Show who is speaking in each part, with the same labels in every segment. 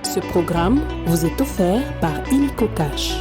Speaker 1: Ce programme vous est offert par Illico Cash.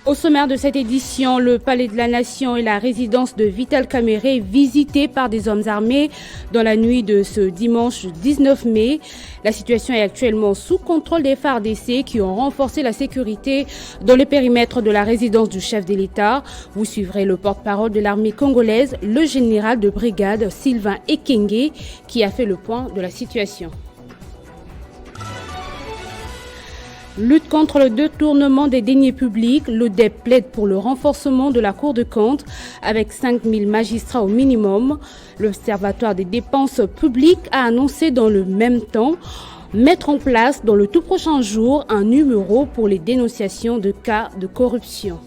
Speaker 2: Au sommaire de cette édition, le Palais de la Nation et la résidence de Vital Kamerhe visités par des hommes armés dans la nuit de ce dimanche 19 mai. La situation est actuellement sous contrôle des FARDC qui ont renforcé la sécurité dans le périmètre de la résidence du chef de l'État. Vous suivrez le porte-parole de l'armée congolaise, le général de brigade Sylvain Ekenge, qui a fait le point de la situation. Lutte contre le détournement des deniers publics, l'ODEP plaide pour le renforcement de la Cour de compte avec 5000 magistrats au minimum. L'Observatoire des dépenses publiques a annoncé dans le même temps mettre en place dans le tout prochain jour un numéro pour les dénonciations de cas de corruption.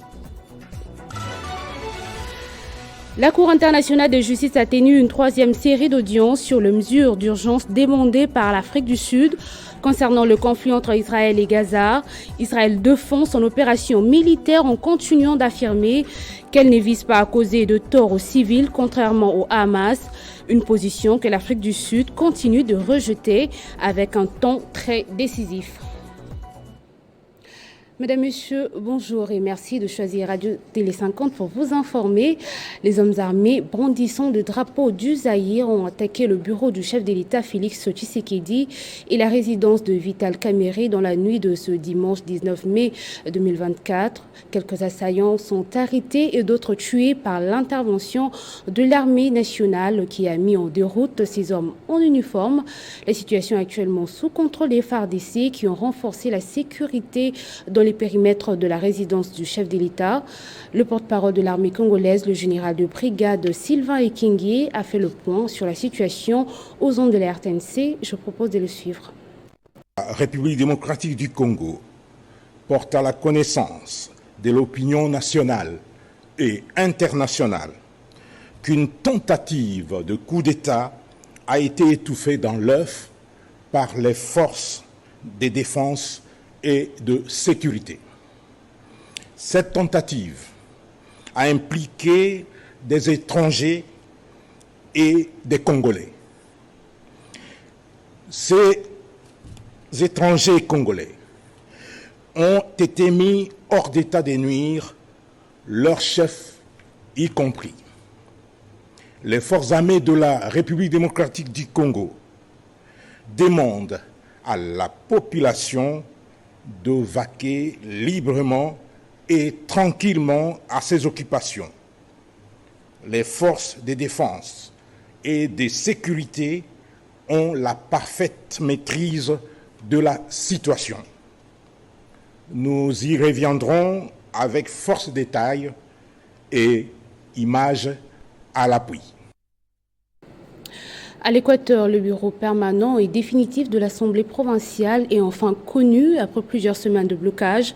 Speaker 2: La Cour internationale de justice a tenu une troisième série d'audiences sur les mesures d'urgence demandées par l'Afrique du Sud concernant le conflit entre Israël et Gaza. Israël défend son opération militaire en continuant d'affirmer qu'elle ne vise pas à causer de tort aux civils, contrairement au Hamas, une position que l'Afrique du Sud continue de rejeter avec un ton très décisif. Mesdames, Messieurs, bonjour et merci de choisir Radio Télé 50 pour vous informer. Les hommes armés brandissant le drapeau du Zaïre ont attaqué le bureau du chef de l'État Félix Tshisekedi et la résidence de Vital Kamerhe dans la nuit de ce dimanche 19 mai 2024. Quelques assaillants sont arrêtés et d'autres tués par l'intervention de l'armée nationale qui a mis en déroute ces hommes en uniforme. La situation est actuellement sous contrôle des FARDC qui ont renforcé la sécurité dans les périmètres de la résidence du chef de l'État. Le porte-parole de l'armée congolaise, le général de brigade Sylvain Ekenge, a fait le point sur la situation aux ondes de la RTNC. Je propose de le suivre.
Speaker 3: La République démocratique du Congo porte à la connaissance de l'opinion nationale et internationale qu'une tentative de coup d'État a été étouffée dans l'œuf par les forces de défense et de sécurité. Cette tentative a impliqué des étrangers et des Congolais. Ces étrangers congolais ont été mis hors d'état de nuire, leurs chefs y compris. Les forces armées de la République démocratique du Congo demandent à la population de vaquer librement et tranquillement à ses occupations. Les forces de défense et de sécurité ont la parfaite maîtrise de la situation. Nous y reviendrons avec force détails et images à l'appui.
Speaker 2: À l'Équateur, le bureau permanent et définitif de l'Assemblée provinciale est enfin connu après plusieurs semaines de blocage.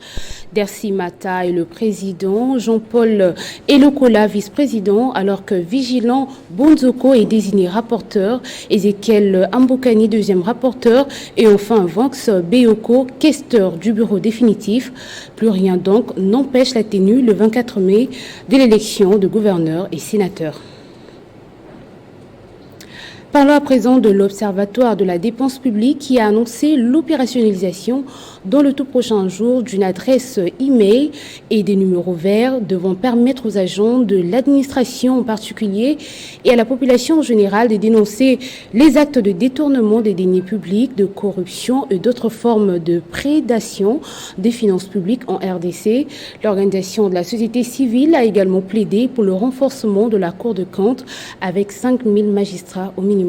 Speaker 2: Dercy Mata est le président, Jean-Paul Elokola vice-président, alors que Vigilant Bonzoko est désigné rapporteur, Ezekiel Ambokani deuxième rapporteur et enfin Vanx Beyoko, questeur du bureau définitif. Plus rien donc n'empêche la tenue le 24 mai de l'élection de gouverneurs et sénateurs. Parlons à présent de l'Observatoire de la dépense publique qui a annoncé l'opérationnalisation dans le tout prochain jour d'une adresse e-mail et des numéros verts devant permettre aux agents de l'administration en particulier et à la population en général de dénoncer les actes de détournement des deniers publics, de corruption et d'autres formes de prédation des finances publiques en RDC. L'organisation de la société civile a également plaidé pour le renforcement de la Cour de compte avec 5000 magistrats au minimum.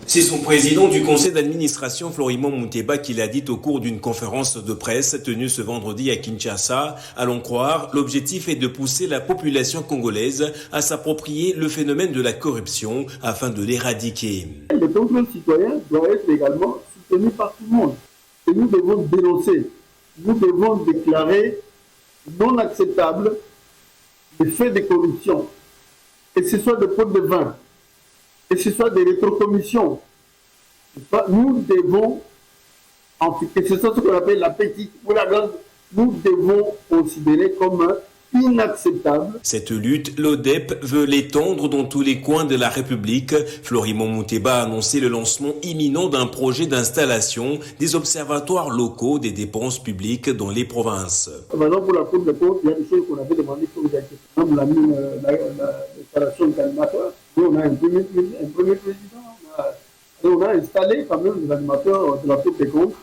Speaker 4: C'est son président du conseil d'administration, Florimond Mouteba, qui l'a dit au cours d'une conférence de presse tenue ce vendredi à Kinshasa. Allons croire, l'objectif est de pousser la population congolaise à s'approprier le phénomène de la corruption afin de l'éradiquer.
Speaker 5: Le contrôle citoyen doit être également soutenu par tout le monde. Et nous devons dénoncer, nous devons déclarer non acceptable les faits de corruption, que ce soit de pots de vin, que ce soit des rétrocommissions. Nous devons, que ce soit ce qu'on appelle la petite ou la grande nous devons considérer comme inacceptable.
Speaker 4: Cette lutte, l'ODEP veut l'étendre dans tous les coins de la République. Florimond Mouteba a annoncé le lancement imminent d'un projet d'installation des observatoires locaux des dépenses publiques dans les provinces.
Speaker 5: Par exemple, pour la Cour des comptes, il y a des choses qu'on avait demandé pour les actions. Par exemple, l'installation de l'animateur. On a un premier président. On a installé quand même les animateurs de la Cour des comptes.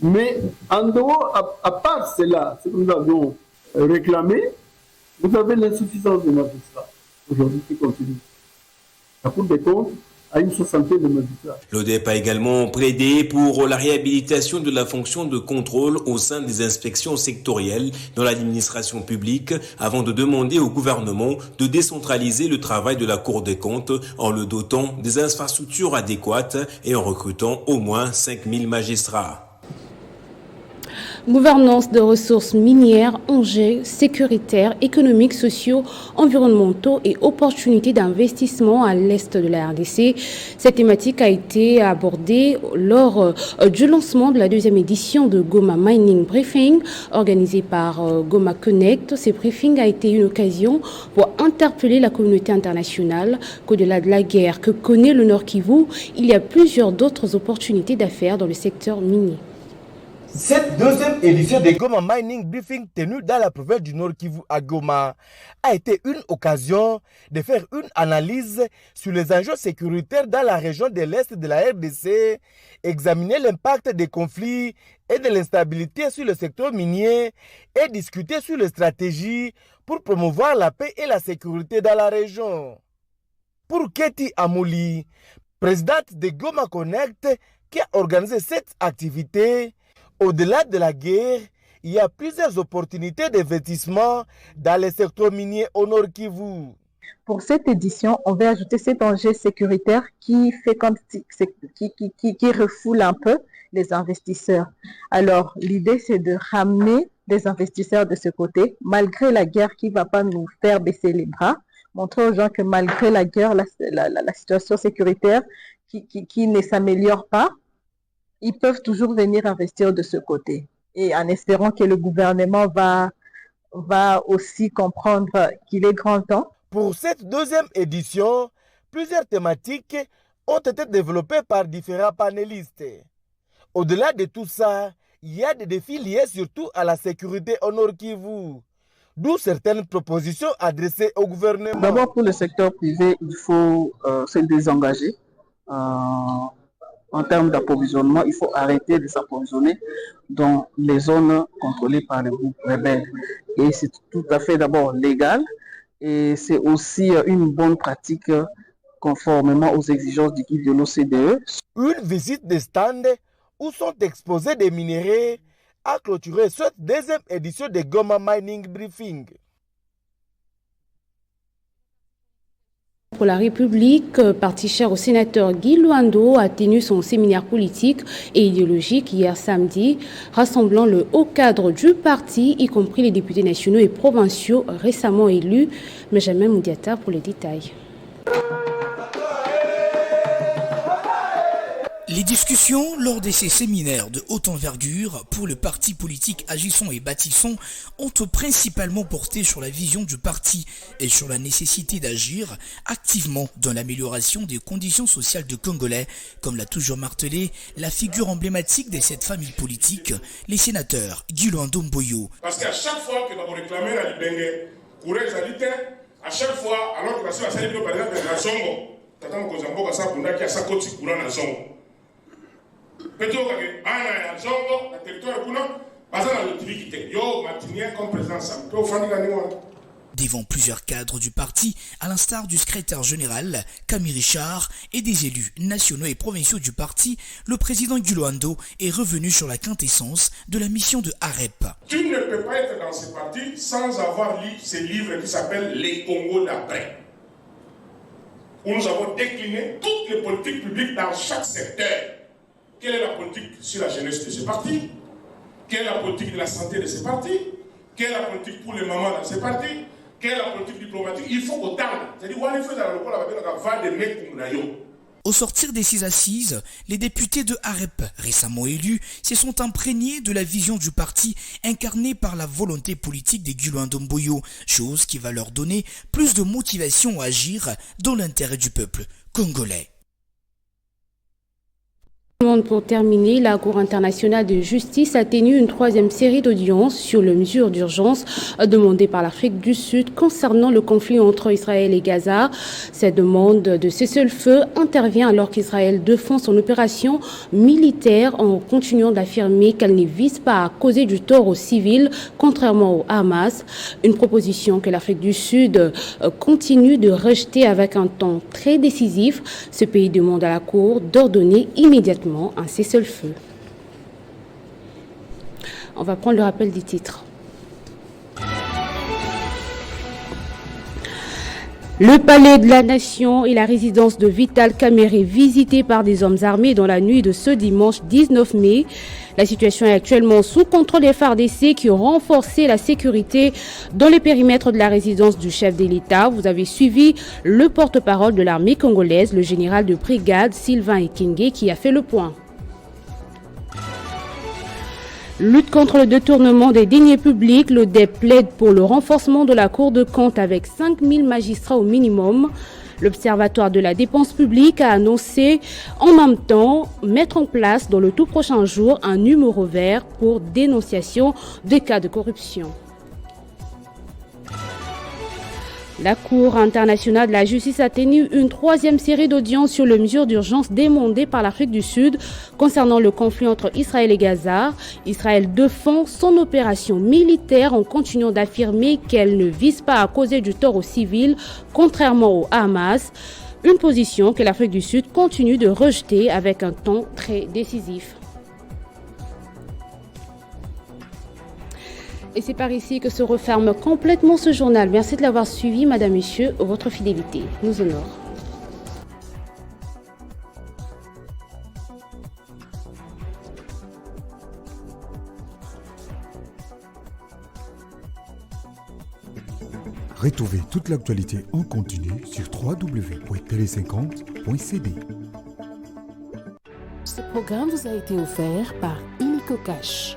Speaker 5: Mais en dehors, à part cela, ce que nous avons réclamé, vous avez l'insuffisance des magistrats aujourd'hui qui continue. La Cour des comptes a une soixantaine de magistrats.
Speaker 4: L'ODEP a également plaidé pour la réhabilitation de la fonction de contrôle au sein des inspections sectorielles dans l'administration publique avant de demander au gouvernement de décentraliser le travail de la Cour des comptes en le dotant des infrastructures adéquates et en recrutant au moins 5000 magistrats.
Speaker 2: Gouvernance de ressources minières, enjeux sécuritaires, économiques, sociaux, environnementaux et opportunités d'investissement à l'est de la RDC. Cette thématique a été abordée lors du lancement de la deuxième édition de Goma Mining Briefing, organisé par Goma Connect. Ce briefing a été une occasion pour interpeller la communauté internationale qu'au-delà de la guerre que connaît le Nord Kivu, il y a plusieurs d'autres opportunités d'affaires dans le secteur minier.
Speaker 6: Cette deuxième édition de Goma Mining Briefing tenue dans la province du Nord Kivu à Goma a été une occasion de faire une analyse sur les enjeux sécuritaires dans la région de l'Est de la RDC, examiner l'impact des conflits et de l'instabilité sur le secteur minier et discuter sur les stratégies pour promouvoir la paix et la sécurité dans la région. Pour Keti Amouli, présidente de Goma Connect, qui a organisé cette activité, au-delà de la guerre, il y a plusieurs opportunités d'investissement dans les secteurs miniers au Nord Kivu.
Speaker 7: Pour cette édition, on va ajouter cet enjeu sécuritaire qui fait comme qui refoule un peu les investisseurs. Alors, l'idée, c'est de ramener des investisseurs de ce côté, malgré la guerre qui ne va pas nous faire baisser les bras, montrer aux gens que malgré la guerre, la situation sécuritaire qui ne s'améliore pas, ils peuvent toujours venir investir de ce côté. Et en espérant que le gouvernement va aussi comprendre qu'il est grand temps.
Speaker 6: Pour cette deuxième édition, plusieurs thématiques ont été développées par différents panélistes. Au-delà de tout ça, il y a des défis liés surtout à la sécurité au Nord Kivu, d'où certaines propositions adressées au gouvernement.
Speaker 8: D'abord, pour le secteur privé, il faut se désengager. En termes d'approvisionnement, il faut arrêter de s'approvisionner dans les zones contrôlées par les groupes rebelles. Et c'est tout à fait d'abord légal et c'est aussi une bonne pratique conformément aux exigences du guide de l'OCDE.
Speaker 6: Une visite de stand où sont exposés des minéraux a clôturé cette deuxième édition de Goma Mining Briefing.
Speaker 2: Pour la République, parti cher au sénateur Guy Luando a tenu son séminaire politique et idéologique hier samedi, rassemblant le haut cadre du parti, y compris les députés nationaux et provinciaux récemment élus. Benjamin Moudiata pour les détails.
Speaker 9: Les discussions lors de ces séminaires de haute envergure pour le parti politique Agissons et Bâtissons ont principalement porté sur la vision du parti et sur la nécessité d'agir activement dans l'amélioration des conditions sociales de Congolais, comme l'a toujours martelé la figure emblématique de cette famille politique, les sénateurs Guy Luando Mboyo.
Speaker 10: Parce qu'à chaque fois que nous réclamons la Libenge, courage à l'ité, à chaque fois, alors que la salle par exemple de la Zongo, t'attends que Zamboka sa bunda qui a sa côte courant à Zongo.
Speaker 9: Devant plusieurs cadres du parti, à l'instar du secrétaire général, Camille Richard, et des élus nationaux et provinciaux du parti, le président Guy Luando est revenu sur la quintessence de la mission de AREP.
Speaker 10: Tu ne peux pas être dans ce parti sans avoir lu ce livre qui s'appelle Les Congo d'après, où nous avons décliné toutes les politiques publiques dans chaque secteur. Quelle est la politique sur la jeunesse de ce parti? Quelle est la politique de la santé de ce parti? Quelle est la politique pour les mamans dans ce parti? Quelle est la politique diplomatique? Il faut autant. C'est-à-dire, on est fait dans le rôle avec va de mettre.
Speaker 9: Au sortir des 6 assises, les députés de AREP, récemment élus, se sont imprégnés de la vision du parti incarnée par la volonté politique des Guilo Ndomboyo, chose qui va leur donner plus de motivation à agir dans l'intérêt du peuple congolais.
Speaker 2: Pour terminer, la Cour internationale de justice a tenu une 3e série d'audiences sur les mesures d'urgence demandées par l'Afrique du Sud concernant le conflit entre Israël et Gaza. Cette demande de cessez-le-feu intervient alors qu'Israël défend son opération militaire en continuant d'affirmer qu'elle ne vise pas à causer du tort aux civils, contrairement au Hamas. Une proposition que l'Afrique du Sud continue de rejeter avec un ton très décisif. Ce pays demande à la Cour d'ordonner immédiatement un cessez-le-feu. On va prendre le rappel des titres. Le palais de la Nation et la résidence de Vital Kamerhe visités par des hommes armés dans la nuit de ce dimanche 19 mai. La situation est actuellement sous contrôle des FARDC qui ont renforcé la sécurité dans les périmètres de la résidence du chef de l'État. Vous avez suivi le porte-parole de l'armée congolaise, le général de brigade Sylvain Ekenge, qui a fait le point. Lutte contre le détournement des deniers publics, le DEP plaide pour le renforcement de la Cour de compte avec 5000 magistrats au minimum. L'Observatoire de la dépense publique a annoncé en même temps mettre en place dans le tout prochain jour un numéro vert pour dénonciation des cas de corruption. La Cour internationale de la justice a tenu une 3e série d'audiences sur les mesures d'urgence demandées par l'Afrique du Sud concernant le conflit entre Israël et Gaza. Israël défend son opération militaire en continuant d'affirmer qu'elle ne vise pas à causer du tort aux civils, contrairement au Hamas. Une position que l'Afrique du Sud continue de rejeter avec un ton très décisif. Et c'est par ici que se referme complètement ce journal. Merci de l'avoir suivi, Madame, Messieurs. Votre fidélité nous honore.
Speaker 11: Retrouvez toute l'actualité en continu sur www.tele50.cd.
Speaker 1: Ce programme vous a été offert par Illico Cash.